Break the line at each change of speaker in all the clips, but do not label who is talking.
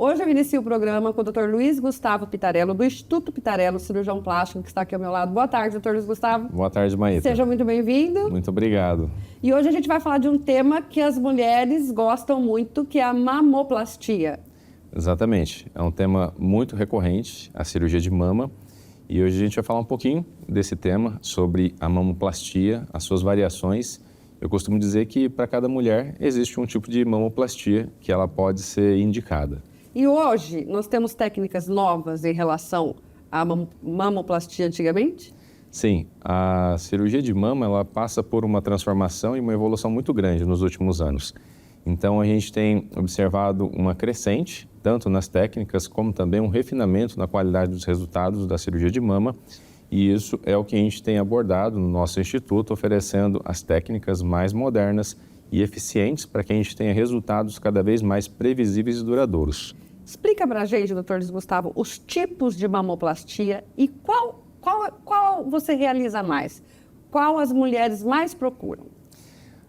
Hoje eu inicio o programa com o Dr. Luiz Gustavo Pitarello, do Instituto Pitarello, cirurgião plástico, que está aqui ao meu lado. Boa tarde, Dr. Luiz Gustavo.
Boa tarde, Maíta.
Seja muito bem-vindo.
Muito obrigado.
E hoje a gente vai falar de um tema que as mulheres gostam muito, que é a mamoplastia.
Exatamente. É um tema muito recorrente, a cirurgia de mama. E hoje a gente vai falar um pouquinho desse tema, sobre a mamoplastia, as suas variações. Eu costumo dizer que para cada mulher existe um tipo de mamoplastia que ela pode ser indicada.
E hoje nós temos técnicas novas em relação à mamoplastia antigamente?
Sim, a cirurgia de mama ela passa por uma transformação e uma evolução muito grande nos últimos anos. Então a gente tem observado uma crescente, tanto nas técnicas como também um refinamento na qualidade dos resultados da cirurgia de mama. E isso é o que a gente tem abordado no nosso instituto, oferecendo as técnicas mais modernas e eficientes para que a gente tenha resultados cada vez mais previsíveis e duradouros.
Explica para a gente, doutor Luiz Gustavo, os tipos de mamoplastia e qual você realiza mais? Qual as mulheres mais procuram?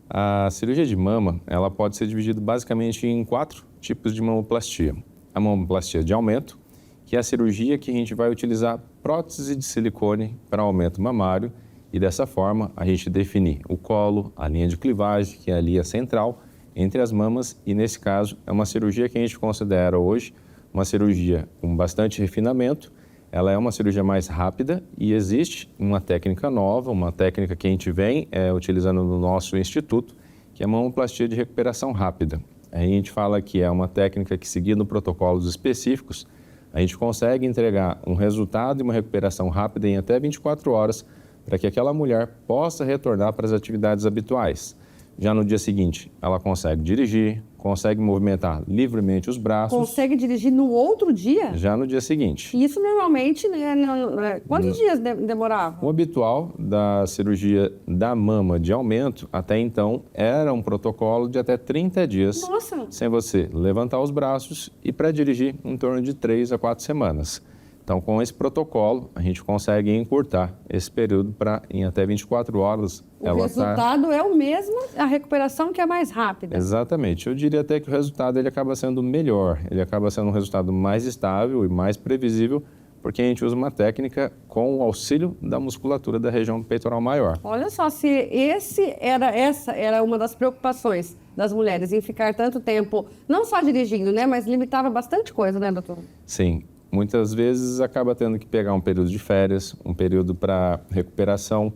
A cirurgia de mama, ela pode ser dividida basicamente em 4 tipos de mamoplastia. A mamoplastia de aumento, que é a cirurgia que a gente vai utilizar prótese de silicone para aumento mamário e dessa forma a gente definir o colo, a linha de clivagem, que é a linha central entre as mamas, e nesse caso é uma cirurgia que a gente considera hoje uma cirurgia com bastante refinamento. Ela é uma cirurgia mais rápida e existe uma técnica nova, uma técnica que a gente vem utilizando no nosso instituto, que é a mamoplastia de recuperação rápida. A gente fala que é uma técnica que, seguindo protocolos específicos, a gente consegue entregar um resultado e uma recuperação rápida em até 24 horas para que aquela mulher possa retornar para as atividades habituais. Já no dia seguinte, ela consegue dirigir, consegue movimentar livremente os braços.
Consegue dirigir no outro dia?
Já no dia seguinte.
Isso normalmente, quantos dias demorava?
O habitual da cirurgia da mama de aumento, até então, era um protocolo de até 30 dias.
Nossa!
Sem você levantar os braços e para dirigir em torno de 3 a 4 semanas. Então, com esse protocolo, a gente consegue encurtar esse período para em até 24 horas.
O resultado é o mesmo, a recuperação que é mais rápida.
Exatamente. Eu diria até que o resultado ele acaba sendo melhor. Ele acaba sendo um resultado mais estável e mais previsível, porque a gente usa uma técnica com o auxílio da musculatura da região do peitoral maior.
Olha só, se essa era uma das preocupações das mulheres, em ficar tanto tempo, não só dirigindo, né, mas limitava bastante coisa, né, doutor?
Sim. Muitas vezes acaba tendo que pegar um período de férias, um período para recuperação.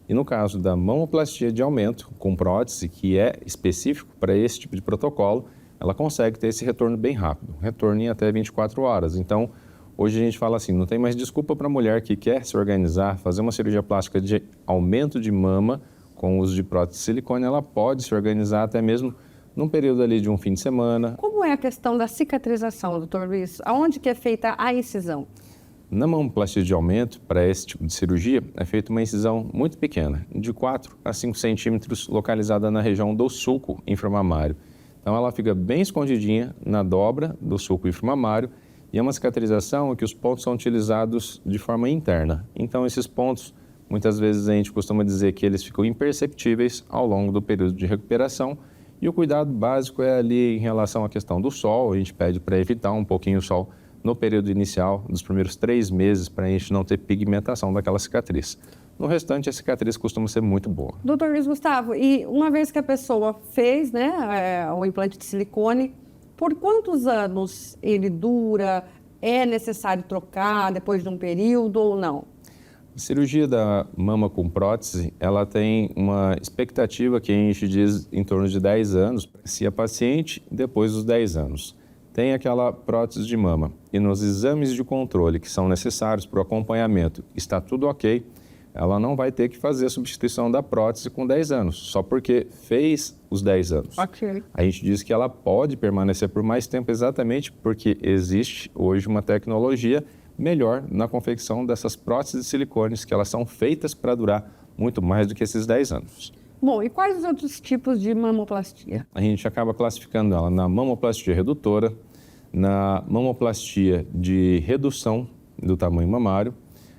E no caso da mamoplastia de aumento com prótese, que é específico para esse tipo de protocolo, ela consegue ter esse retorno bem rápido, retorno em até 24 horas. Então, hoje a gente fala assim, não tem mais desculpa para a mulher que quer se organizar, fazer uma cirurgia plástica de aumento de mama com uso de prótese de silicone, ela pode se organizar até mesmo num período ali de um fim de semana.
Como é a questão da cicatrização, doutor Luiz? Aonde que é feita a incisão?
Na mamoplastia de aumento, para esse tipo de cirurgia, é feita uma incisão muito pequena, de 4 a 5 centímetros, localizada na região do sulco inframamário. Então ela fica bem escondidinha na dobra do sulco inframamário e é uma cicatrização em que os pontos são utilizados de forma interna. Então esses pontos, muitas vezes a gente costuma dizer que eles ficam imperceptíveis ao longo do período de recuperação. E o cuidado básico é ali em relação à questão do sol, a gente pede para evitar um pouquinho o sol no período inicial, dos primeiros 3 meses, para a gente não ter pigmentação daquela cicatriz. No restante, a cicatriz costuma ser muito boa.
Doutor Luiz Gustavo, e uma vez que a pessoa fez, né, o implante de silicone, por quantos anos ele dura? É necessário trocar depois de um período ou não?
A cirurgia da mama com prótese, ela tem uma expectativa que a gente diz em torno de 10 anos, se a paciente, depois dos 10 anos, tem aquela prótese de mama e nos exames de controle que são necessários para o acompanhamento, está tudo ok, ela não vai ter que fazer a substituição da prótese com 10 anos, só porque fez os 10 anos.
Ok.
A gente diz que ela pode permanecer por mais tempo exatamente porque existe hoje uma tecnologia melhor na confecção dessas próteses de silicones, que elas são feitas para durar muito mais do que esses 10 anos.
Bom, e quais os outros tipos de mamoplastia?
A gente acaba classificando ela na mamoplastia redutora, na mamoplastia de redução do tamanho mamário.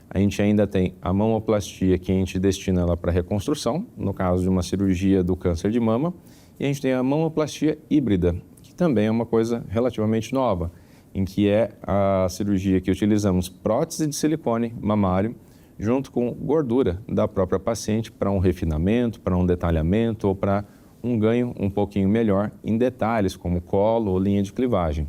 A gente ainda tem a mamoplastia que a gente destina ela para reconstrução, no caso de uma cirurgia do câncer de mama. E a gente tem a mamoplastia híbrida, que também é uma coisa relativamente nova, em que é a cirurgia que utilizamos prótese de silicone mamário junto com gordura da própria paciente para um refinamento, para um detalhamento ou para um ganho um pouquinho melhor em detalhes como colo ou linha de clivagem.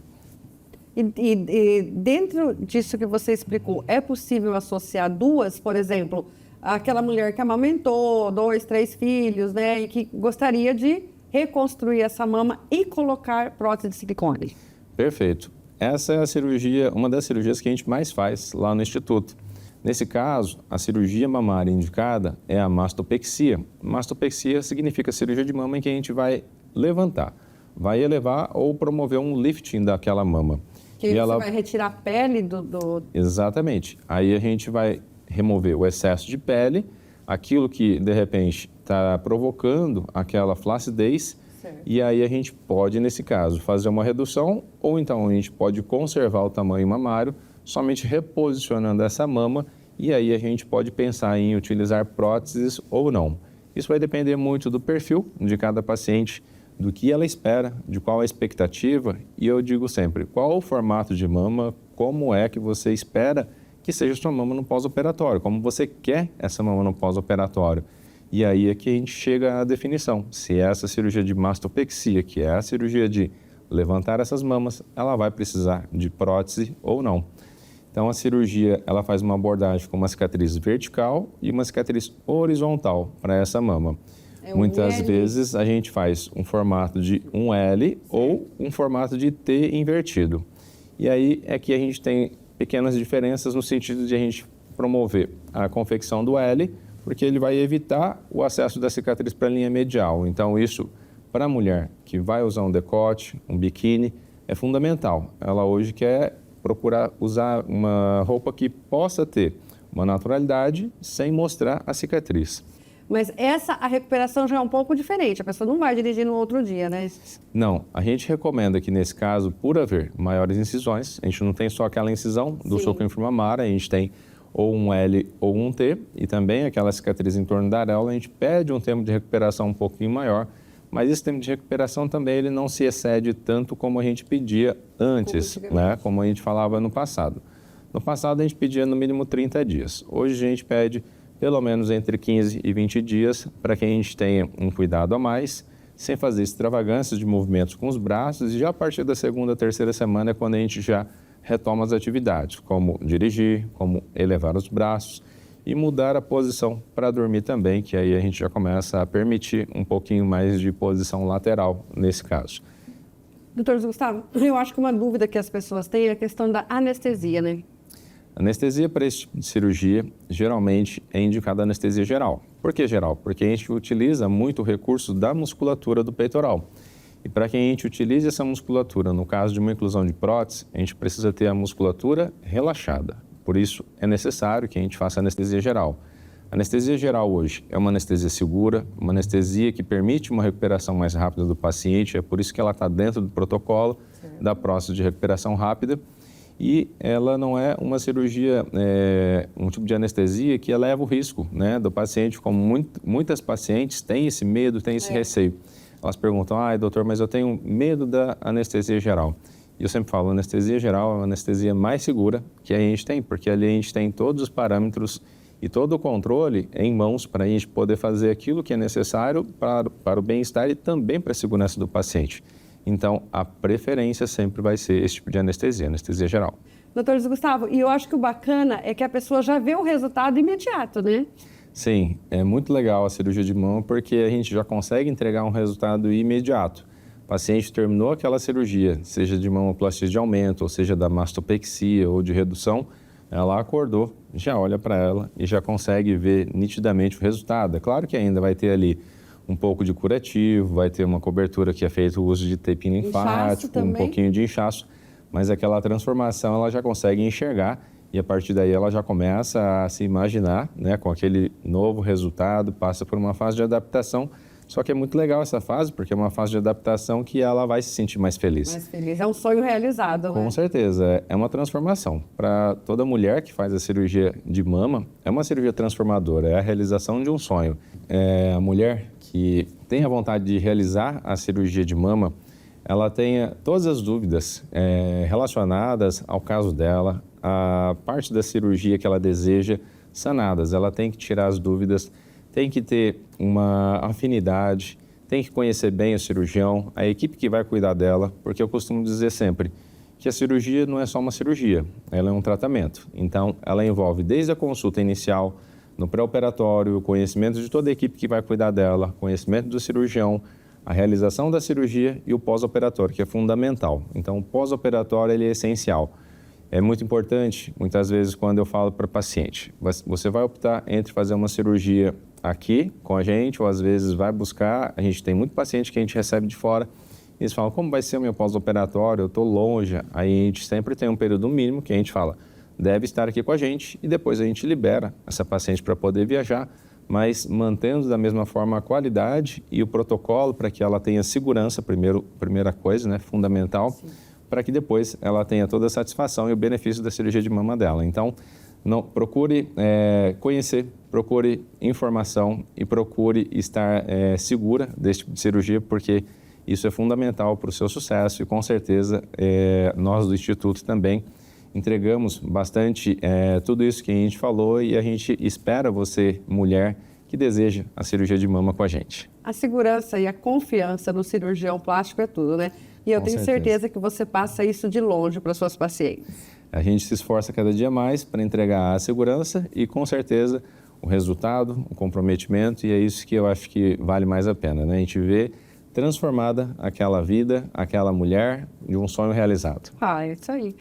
E dentro disso que você explicou, é possível associar duas, por exemplo, aquela mulher que amamentou 2, 3 filhos, né, e que gostaria de reconstruir essa mama e colocar prótese de silicone?
Perfeito. Essa é a cirurgia, uma das cirurgias que a gente mais faz lá no Instituto. Nesse caso, a cirurgia mamária indicada é a mastopexia. Mastopexia significa cirurgia de mama em que a gente vai levantar, vai elevar ou promover um lifting daquela mama.
Que você vai retirar a pele do...
Exatamente. Aí a gente vai remover o excesso de pele, aquilo que, de repente, está provocando aquela flacidez. Certo. E aí a gente pode, nesse caso, fazer uma redução ou então a gente pode conservar o tamanho mamário, somente reposicionando essa mama, e aí a gente pode pensar em utilizar próteses ou não. Isso vai depender muito do perfil de cada paciente, do que ela espera, de qual a expectativa, e eu digo sempre, qual o formato de mama, como é que você espera que seja sua mama no pós-operatório, como você quer essa mama no pós-operatório. E aí é que a gente chega à definição, se essa cirurgia de mastopexia, que é a cirurgia de levantar essas mamas, ela vai precisar de prótese ou não. Então, a cirurgia, ela faz uma abordagem com uma cicatriz vertical e uma cicatriz horizontal para essa mama. Muitas vezes a gente faz um formato de um L ou um formato de T invertido. E aí é que a gente tem pequenas diferenças no sentido de a gente promover a confecção do L, porque ele vai evitar o acesso da cicatriz para a linha medial. Então, isso, para a mulher que vai usar um decote, um biquíni, é fundamental. Ela hoje quer procurar usar uma roupa que possa ter uma naturalidade sem mostrar a cicatriz.
Mas a recuperação já é um pouco diferente, a pessoa não vai dirigir no outro dia, né?
Não, a gente recomenda que nesse caso, por haver maiores incisões, a gente não tem só aquela incisão do sulco inframamário, a gente tem ou um L ou um T, e também aquela cicatriz em torno da areola, a gente pede um tempo de recuperação um pouquinho maior, mas esse tempo de recuperação também ele não se excede tanto como a gente pedia antes, né? Como a gente falava no passado. No passado a gente pedia no mínimo 30 dias, hoje a gente pede pelo menos entre 15 e 20 dias, para que a gente tenha um cuidado a mais, sem fazer extravagâncias de movimentos com os braços, e já a partir da segunda, terceira semana é quando a gente já retoma as atividades, como dirigir, como elevar os braços e mudar a posição para dormir também, que aí a gente já começa a permitir um pouquinho mais de posição lateral nesse caso.
Doutor Gustavo, eu acho que uma dúvida que as pessoas têm é a questão da anestesia, né?
Anestesia para esse tipo de cirurgia, geralmente é indicada anestesia geral. Por que geral? Porque a gente utiliza muito o recurso da musculatura do peitoral. E para que a gente utilize essa musculatura, no caso de uma inclusão de prótese, a gente precisa ter a musculatura relaxada. Por isso, é necessário que a gente faça anestesia geral. A anestesia geral hoje é uma anestesia segura, uma anestesia que permite uma recuperação mais rápida do paciente, é por isso que ela está dentro do protocolo da prótese de recuperação rápida. E ela não é uma cirurgia, um tipo de anestesia que eleva o risco, né, do paciente, como muitas pacientes têm esse medo, têm esse receio. Elas perguntam, doutor, mas eu tenho medo da anestesia geral. E eu sempre falo, a anestesia geral é uma anestesia mais segura que a gente tem, porque ali a gente tem todos os parâmetros e todo o controle em mãos para a gente poder fazer aquilo que é necessário para o bem-estar e também para a segurança do paciente. Então, a preferência sempre vai ser esse tipo de anestesia geral.
Doutor Gustavo, e eu acho que o bacana é que a pessoa já vê o resultado imediato, né?
Sim, é muito legal a cirurgia de mama porque a gente já consegue entregar um resultado imediato. O paciente terminou aquela cirurgia, seja de mamoplastia de aumento, ou seja da mastopexia ou de redução, ela acordou, já olha para ela e já consegue ver nitidamente o resultado. É claro que ainda vai ter ali um pouco de curativo, vai ter uma cobertura que é feito o uso de tape linfático, um pouquinho de inchaço, mas aquela transformação ela já consegue enxergar e a partir daí ela já começa a se imaginar, né, com aquele novo resultado, passa por uma fase de adaptação, só que é muito legal essa fase, porque é uma fase de adaptação que ela vai se sentir mais feliz.
Mais feliz, é um sonho realizado,
Com certeza, é uma transformação. Para toda mulher que faz a cirurgia de mama, é uma cirurgia transformadora, é a realização de um sonho. A mulher que tem a vontade de realizar a cirurgia de mama, ela tenha todas as dúvidas relacionadas ao caso dela, a parte da cirurgia que ela deseja sanadas. Ela tem que tirar as dúvidas, tem que ter uma afinidade, tem que conhecer bem o cirurgião, a equipe que vai cuidar dela, porque eu costumo dizer sempre que a cirurgia não é só uma cirurgia, ela é um tratamento. Então, ela envolve desde a consulta inicial, no pré-operatório, o conhecimento de toda a equipe que vai cuidar dela, conhecimento do cirurgião, a realização da cirurgia e o pós-operatório, que é fundamental. Então, o pós-operatório ele é essencial. É muito importante, muitas vezes, quando eu falo para o paciente, você vai optar entre fazer uma cirurgia aqui com a gente, ou às vezes vai buscar, a gente tem muito paciente que a gente recebe de fora, e eles falam, como vai ser o meu pós-operatório, eu estou longe, aí a gente sempre tem um período mínimo que a gente fala, deve estar aqui com a gente, e depois a gente libera essa paciente para poder viajar, mas mantendo da mesma forma a qualidade e o protocolo para que ela tenha segurança, primeira coisa, né, fundamental, para que depois ela tenha toda a satisfação e o benefício da cirurgia de mama dela. Então, procure conhecer, procure informação e procure estar segura desse tipo de cirurgia, porque isso é fundamental para o seu sucesso e, com certeza, nós do Instituto também entregamos bastante tudo isso que a gente falou e a gente espera você, mulher, que deseja a cirurgia de mama com a gente.
A segurança e a confiança no cirurgião plástico é tudo, né? E eu tenho certeza que você passa isso de longe para suas pacientes.
A gente se esforça cada dia mais para entregar a segurança e, com certeza, o resultado, o comprometimento, e é isso que eu acho que vale mais a pena, né? A gente vê transformada aquela vida, aquela mulher, de um sonho realizado.
Ah, é isso aí.